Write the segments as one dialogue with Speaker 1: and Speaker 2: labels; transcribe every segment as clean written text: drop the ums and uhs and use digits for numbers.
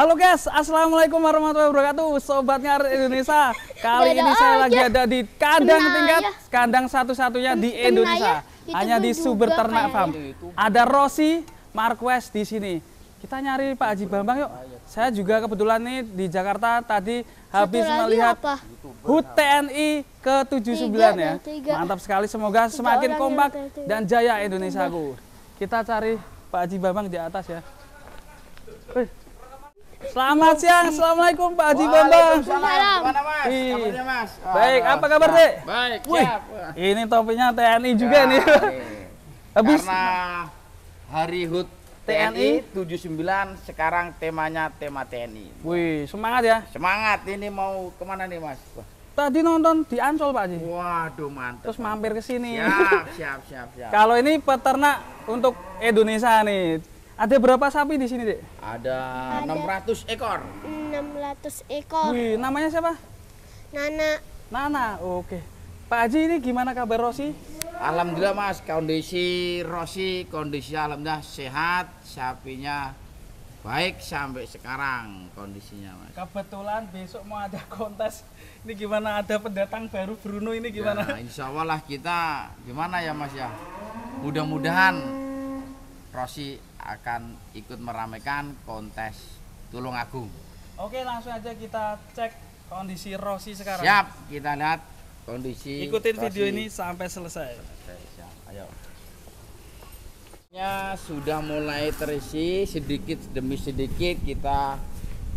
Speaker 1: Halo guys, assalamualaikum warahmatullahi wabarakatuh, sobat Ngarit Indonesia. Kali ini saya lagi ada di kandang tingkat, kandang satu-satunya di Indonesia, hanya di Suber Ternak Farm. Ada Rossi Marquez di sini. Kita nyari Pak Haji Bambang yuk. Saya juga kebetulan nih di Jakarta tadi habis melihat HUT TNI ke-79 ya. Mantap sekali, semoga semakin kompak dan jaya Indonesiaku. Kita cari Pak Haji Bambang di atas ya. Selamat siang, assalamualaikum Pak Haji Bambang.
Speaker 2: Gimana Mas? Kabarnya Mas?
Speaker 1: Baik, apa kabar Dek?
Speaker 2: Baik,
Speaker 1: Wih,
Speaker 2: siap.
Speaker 1: ini topinya TNI juga nih. Habis
Speaker 2: Karena hari HUT TNI 79, sekarang temanya tema TNI.
Speaker 1: Wih, semangat ya.
Speaker 2: Semangat, ini mau kemana nih Mas? Wah.
Speaker 1: Tadi nonton di Ancol Pak Haji.
Speaker 2: Waduh, mantap.
Speaker 1: Terus mampir ke sini.
Speaker 2: Siap.
Speaker 1: Kalau ini peternak untuk Indonesia nih. Ada berapa sapi di sini, Dek?
Speaker 2: Ada 600 ekor.
Speaker 3: 600 ekor.
Speaker 1: Wih, namanya siapa?
Speaker 3: Nana.
Speaker 1: Oke. Pak Haji, ini gimana kabar Rossi?
Speaker 2: Alhamdulillah Mas, kondisi Rossi, kondisi alhamdulillah sehat, sapinya baik sampai sekarang kondisinya Mas.
Speaker 1: Kebetulan besok mau ada kontes. Ini gimana, ada pendatang baru Bruno ini gimana?
Speaker 2: Ya, insya Allah lah kita gimana ya Mas ya. Mudah-mudahan Rossi akan ikut meramaikan kontes Tulungagung.
Speaker 1: Oke, langsung aja kita cek kondisi Rossi sekarang.
Speaker 2: Siap, kita lihat kondisi.
Speaker 1: Ikutin
Speaker 2: Rossi.
Speaker 1: video ini sampai selesai.
Speaker 2: Oke, siap. Ayo. Ya, sudah mulai terisi sedikit demi sedikit. Kita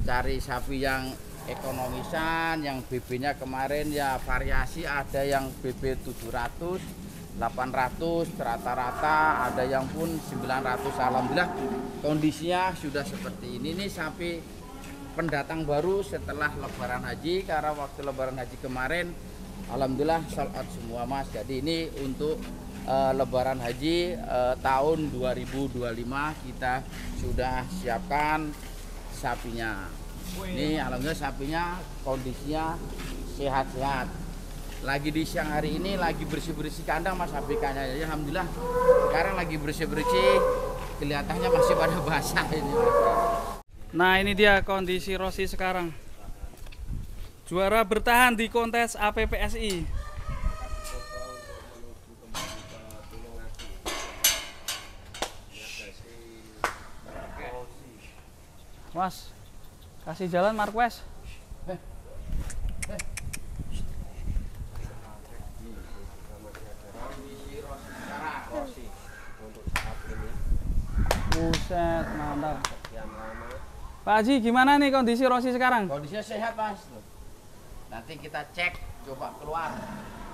Speaker 2: cari sapi yang ekonomisan, yang BB-nya kemarin ya variasi, ada yang BB 700, 800 rata-rata, ada yang pun 900. Alhamdulillah kondisinya sudah seperti ini. Nih sapi pendatang baru setelah lebaran haji, karena waktu lebaran haji kemarin alhamdulillah sold out semua Mas. Jadi ini untuk lebaran haji tahun 2025 kita sudah siapkan sapinya. Ini alhamdulillah sapinya kondisinya sehat-sehat. Lagi di siang hari ini lagi bersih-bersih kandang Mas, ABK-nya ya, alhamdulillah sekarang lagi bersih-bersih, kelihatannya masih pada basah ini Mas.
Speaker 1: Nah, ini dia kondisi Rossi sekarang. Juara bertahan di kontes APPSI. Mas, kasih jalan Marquez. Buset, mantap. Pak Haji, gimana nih kondisi Rossi sekarang?
Speaker 2: Kondisinya sehat Mas. Nanti kita cek, coba keluar.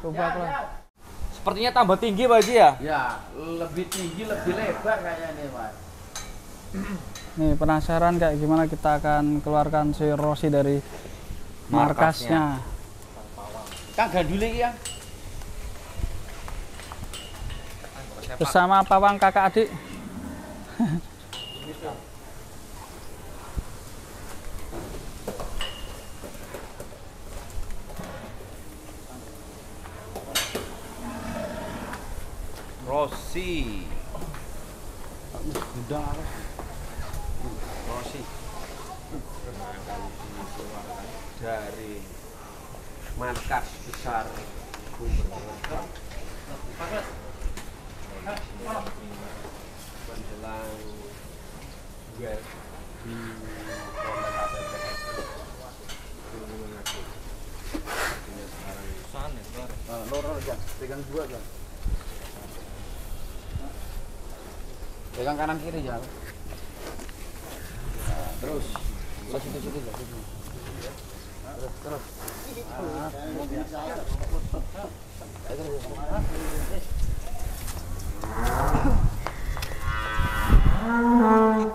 Speaker 1: Coba keluar.
Speaker 4: Sepertinya tambah tinggi Pak Haji ya?
Speaker 2: Ya, lebih tinggi, lebih lebar kayaknya nih Mas.
Speaker 1: Nih, penasaran kayak gimana kita akan keluarkan si Rossi dari markasnya.
Speaker 2: Kang Gandule ya.
Speaker 1: Bersama pawang kakak adik.
Speaker 4: Rossi.
Speaker 2: Rossi
Speaker 4: Dari markas besar Sumber menjelang duel di kontes APPS Tulungagung. Artinya sekarang
Speaker 2: loro aja, pegang dua aja. Pegang kanan kiri ya. Terus situ ya. Terus.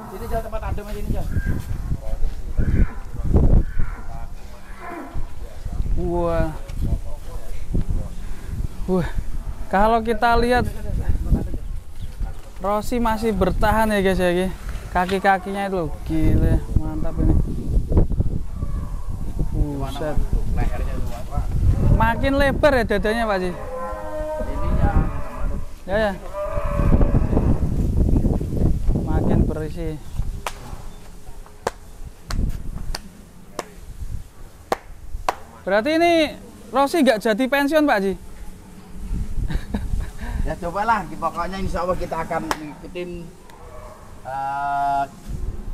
Speaker 2: Sini jalan tempat adem aja ini ya.
Speaker 1: Wah, kalau kita lihat Rossi masih bertahan ya guys ya, kaki-kakinya itu gila, mantap ini. Buset.
Speaker 2: Lehernya luas.
Speaker 1: Makin lebar ya dadanya Pak Haji.
Speaker 2: Ininya
Speaker 1: Ya. Makin berisi. Berarti ini Rosi nggak jadi pensiun Pak Haji?
Speaker 2: Ya cobalah, pokoknya insya Allah kita akan ngikutin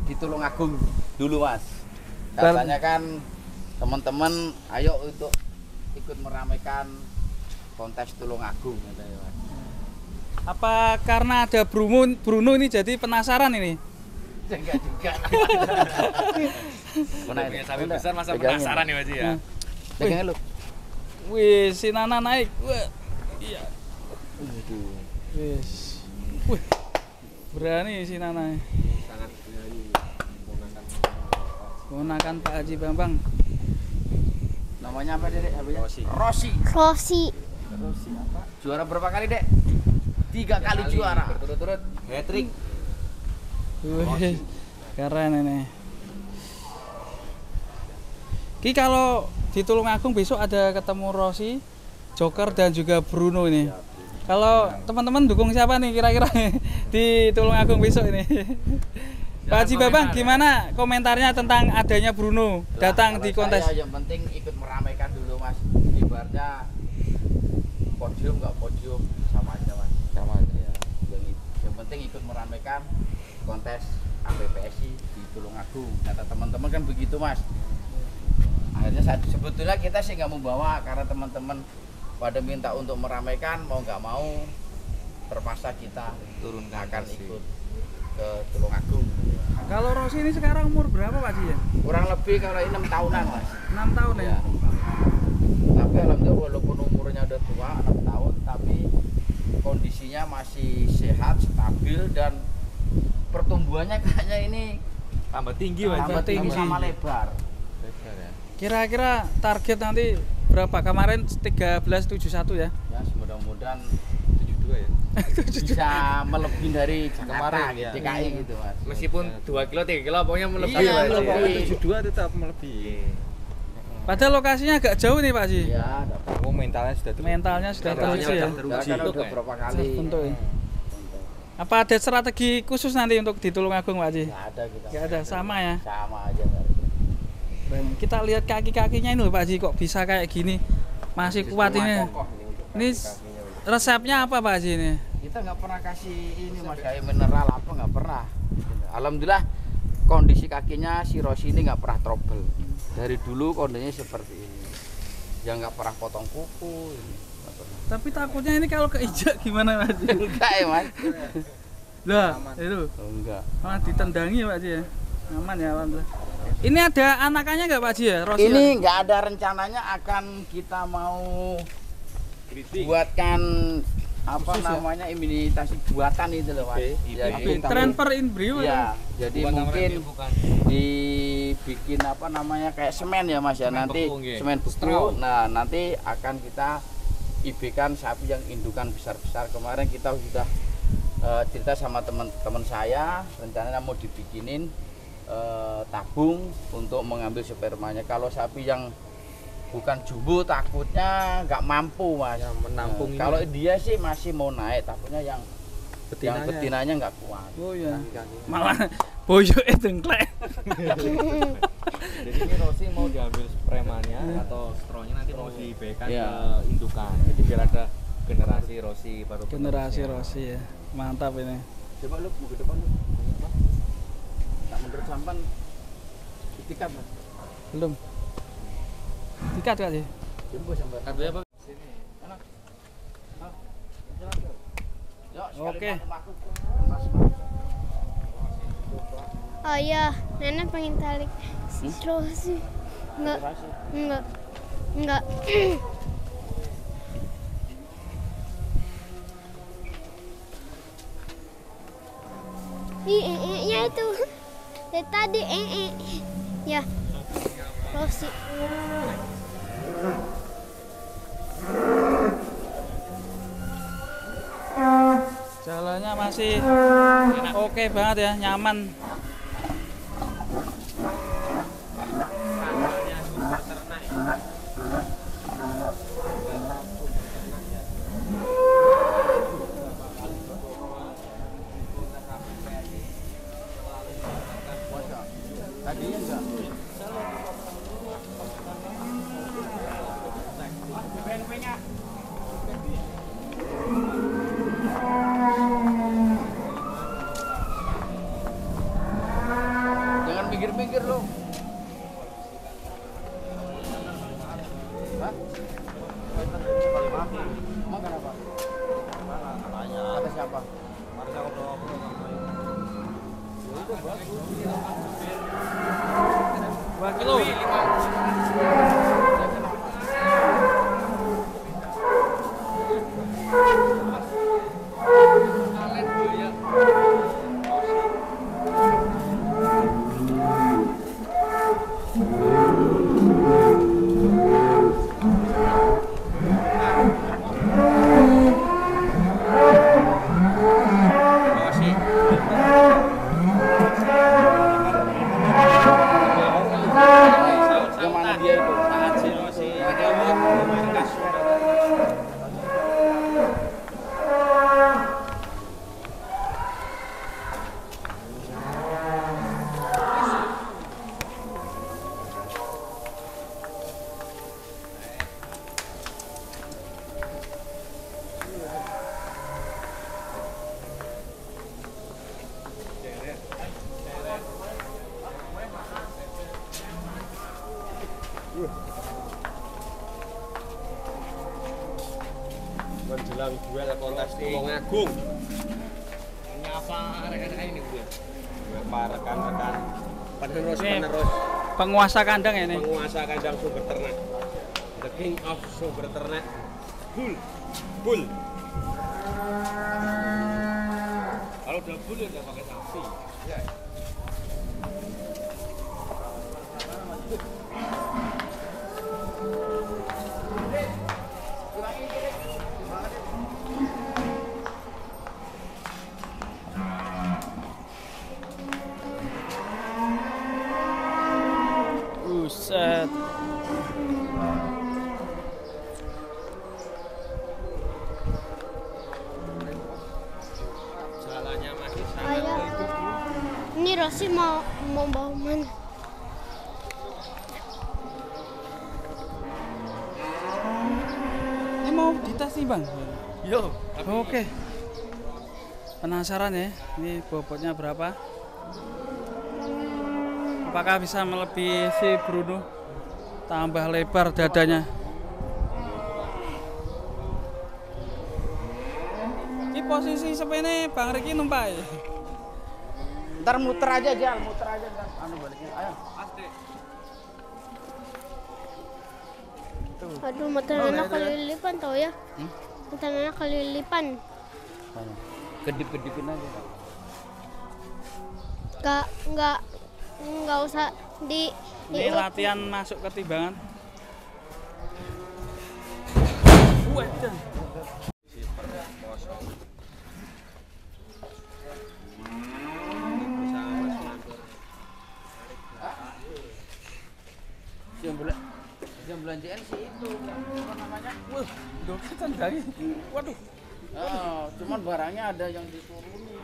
Speaker 2: di Tulungagung dulu Mas. Katanya kan teman-teman ayo untuk ikut meramaikan kontes Tulungagung katanya Mas.
Speaker 1: Apa karena ada Bruno ini jadi penasaran ini?
Speaker 2: Enggak juga.
Speaker 4: Punya sapi besar masa penasaran ya Mas ya.
Speaker 2: Pegangnya lu.
Speaker 1: Wih, si Nana naik. Wah. Iya. Wis. Wih. Berani si Nana.
Speaker 4: Sangat berani
Speaker 1: Ponakan Pak Haji Bambang.
Speaker 2: Namanya apa Dek?
Speaker 4: Rosi.
Speaker 2: Rosi.
Speaker 3: Rosi.
Speaker 2: Rosi apa? Juara berapa kali Dek? 3 kali juara.
Speaker 4: Berturut-turut hat-trick.
Speaker 1: Wih. Keren ini. Ki kalau di Tulungagung besok ada ketemu Rosi, Joker dan juga Bruno ini. Kalau teman-teman dukung siapa nih kira-kira di Tulungagung besok ini? Pak Haji Bambang gimana komentarnya tentang adanya Bruno datang di kontes?
Speaker 2: Saya yang penting ikut meramaikan dulu Mas. Ibaratnya podium nggak podium sama aja Mas. Sama aja ya. Yang penting ikut meramaikan kontes APPSI di Tulungagung. Kata teman-teman kan begitu Mas. Akhirnya sebetulnya kita sih nggak membawa karena teman-teman pada minta untuk meramaikan, mau nggak mau terpaksa kita turun akan ikut ke Tulungagung.
Speaker 1: Kalau Rosi ini sekarang umur berapa Pak Haji ya?
Speaker 2: Kurang lebih kalau ini 6 tahunan Mas.
Speaker 1: 6 tahun ya?
Speaker 2: Tapi alhamdulillah walaupun umurnya udah tua 6 tahun tapi kondisinya masih sehat, stabil dan pertumbuhannya kayaknya ini
Speaker 4: Tambah tinggi Mas.
Speaker 2: tambah tinggi sama lebar.
Speaker 4: Lebar ya.
Speaker 1: Kira-kira target nanti berapa? Kemarin 1371 ya?
Speaker 2: Ya mudah-mudahan
Speaker 4: 72 ya.
Speaker 2: bisa melebihi dari Jakarta
Speaker 4: Kemarin,
Speaker 2: gitu,
Speaker 4: ya.
Speaker 2: DKI gitu Mas.
Speaker 4: Meskipun 2 kilo 3 kilo pokoknya melebihi
Speaker 2: Iya,
Speaker 4: Mas.
Speaker 2: melebihi.
Speaker 4: 72 tetap melebihi.
Speaker 1: Padahal lokasinya agak jauh nih Pak Haji.
Speaker 2: Iya,
Speaker 4: Oh, mentalnya sudah
Speaker 1: Mentalnya sudah teruji ya.
Speaker 2: kan udah berapa kali.
Speaker 1: Terbentuk ya. Apa ada strategi khusus nanti untuk di Tulungagung Pak Haji?
Speaker 2: Nggak ada kita.
Speaker 1: Nggak ada, sama ya?
Speaker 2: Sama aja nggak ada.
Speaker 1: Kita lihat kaki-kakinya ini loh Pak Haji, kok bisa kayak gini, masih kuat ini. Ini resepnya apa Pak Haji ini?
Speaker 2: Kita nggak pernah kasih ini Mas kayak mineral apa nggak pernah. Alhamdulillah kondisi kakinya si Rosi ini nggak pernah trouble. Dari dulu kondisinya seperti ini. Yang nggak pernah potong kuku. Ini. Nggak pernah.
Speaker 1: Tapi takutnya ini kalau keinjak gimana Pak Haji?
Speaker 2: Enggak ya Mas.
Speaker 1: Lah, itu
Speaker 2: Oh, enggak.
Speaker 1: malah ditendangi Pak Haji ya. Aman ya alhamdulillah. Ini ada anakannya nggak Pak Haji ya? Rosi
Speaker 2: Ini
Speaker 1: ya?
Speaker 2: nggak ada rencananya akan kita mau buatkan apa
Speaker 1: Khusus ya?
Speaker 2: namanya imunisasi buatan itu loh Mas. Jadi
Speaker 1: Transfer inbrio
Speaker 2: ya,
Speaker 1: ya?
Speaker 2: jadi mungkin dibikin apa namanya kayak semen ya Mas ya.
Speaker 4: Semen
Speaker 2: Nanti
Speaker 4: beku, nggih.
Speaker 2: semen beku.
Speaker 4: Straw.
Speaker 2: Nah, nanti akan kita IB-kan sapi yang indukan besar-besar. Kemarin kita sudah cerita sama teman-teman saya, rencananya mau dibikinin tabung untuk mengambil spermanya. Kalau sapi yang bukan jumbo takutnya nggak mampu Mas.
Speaker 4: Yang menampung ini.
Speaker 2: Kalau dia sih masih mau naik, takutnya yang betinanya nggak kuat.
Speaker 1: Oh iya. Malah boyoke dengklek.
Speaker 4: Jadi ini Rosi mau diambil spremannya atau strawnya nanti mau diberikan
Speaker 2: Iya.
Speaker 4: ke indukan. Jadi biar ada generasi Rosi baru
Speaker 1: Generasi
Speaker 4: penerusnya.
Speaker 1: Rosi ya. Mantap ini.
Speaker 2: Coba lu ke depan lu. Tak menurut sampan itikat Mas.
Speaker 1: Belum. Dikat Pak Haji.
Speaker 2: Jumbo sampai.
Speaker 4: Kan apa?
Speaker 2: Sini. Anak. Yuk,
Speaker 1: Oke.
Speaker 3: Oh iya, Nenek pengen tarik si Rosi. Enggak, enggak, enggak. Nya itu dari tadi ya Rosi.
Speaker 1: Jalannya masih oke banget ya, nyaman.
Speaker 2: Tadinya enggak. Emang kenapa? Kata siapa?
Speaker 1: Dua kilo.
Speaker 2: Yang mana dia itu?
Speaker 5: Menjelang duel kontes Tulungagung.
Speaker 4: Nyapa rekan-rekan ini Bu.
Speaker 5: Apa rekan-rekan penerus
Speaker 1: Penguasa kandang ya ini.
Speaker 5: penguasa kandang sumber ternak. The King of sumber ternak. Bull. Bull.
Speaker 4: Kalau udah bull ya udah pakai sapi.
Speaker 1: Buset.
Speaker 5: Jalannya masih sangat
Speaker 3: Ayah. Ini Rosi mau bawa mana?
Speaker 1: Ini mau dites nih bang.
Speaker 4: Yo,
Speaker 1: Oke. Penasaran ya, ini bobotnya berapa? Apakah bisa melebihi si Bruno? Tambah lebar dadanya. Ini posisi sepene Bang Riki numpak ya?
Speaker 2: Ntar muter aja Jal, muter aja ntar. Anu baliknya, ayo.
Speaker 3: Aduh, mata anak kelilipan tau ya? Mata anak kelilipan.
Speaker 2: Kedip-kedipin aja.
Speaker 3: Nggak usah
Speaker 1: Ini latihan masuk ke timbangan. Wadah.
Speaker 2: Yang belanjaan sih itu, apa namanya?
Speaker 1: Wah, doketan dari. Waduh.
Speaker 2: Oh, cuman barangnya ada yang diturunin.